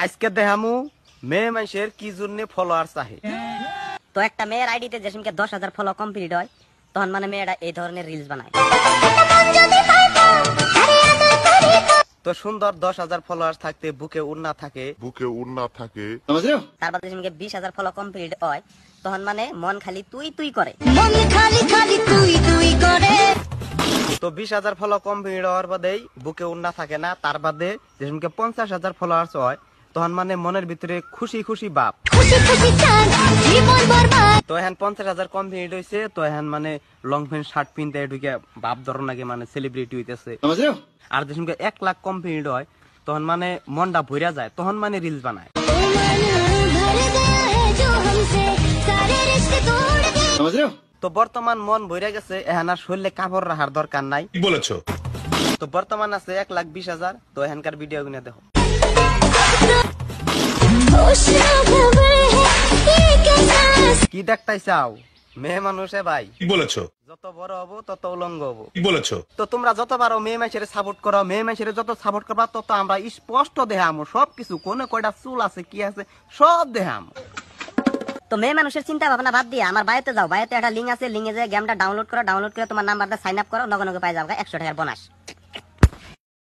আজকে দেখামু মেয়ে মানুষের কি জন্য ফলোয়ার চাহে। তো একটা মেয়ের আইডিতে যে সময় 10,000 ফলো কমপ্লিট হয় তখন মানে মেয়েরা এই ধরনের রিলস বানায়। তো সুন্দর 10,000 ফলোয়ার থাকতে বুকে উন্না থাকে, তারপর যে সময় 20,000 ফলো কমপ্লিট হয় তখন মানে মন খালি তুই তুই করে। তো 20,000 ফলো কমপ্লিট হওয়ার বাদেই বুকে উন্না থাকে না, তার বাদে যে সময় 50,000 ফলোয়ার্স হয় তখন মানে মনের ভিতরে খুশি খুশি বাপ। তো এখন 50,000 কমপ্লিট হয়েছে, তো এখন মানে লং প্যান্ট শার্ট পিনতে ঢুকে বাপ ধরো নাকি মানে সেলিব্রিটি হইতেছে। আর যে সময় 1 লাখ কমপ্লিট হয় তখন মানে মনটা ভইরা যায়, তখন মানে রিলস বানায়। তো বর্তমান মন ভইরা গেছে, এখন আর শরীরে কাপড় রাখার দরকার নাই। বলেছো। তো বর্তমান আছে 1,20,000। তো এখানকার ভিডিও গুলো দেখো। কি দেখতাই চাও মেয়ে মানুষে ভাই? বলেছো। যত বড় হবো তত উলঙ্গ হবো। বলেছো। তো তোমরা যত পারো মেয়ে মানুষের সাপোর্ট করো, মেয়ে মানুষের যত সাপোর্ট করবা তত আমরা স্পষ্ট দেখামো সবকিছু, কোনে কয়টা চুল আছে কি আছে সব দেখামো। তো মেয়ে মানুষের চিন্তা ভাবনা বাদ দিয়ে আমার বায়োতে যাও, বায়োতে একটা লিঙ্ক আছে, লিঙ্কে যে গেমটা ডাউনলোড করো, ডাউনলোড করে তোমার নাম্বারটা সাইন আপ করো, নগে নগে পাই যাও 100 টাকার বোনাস।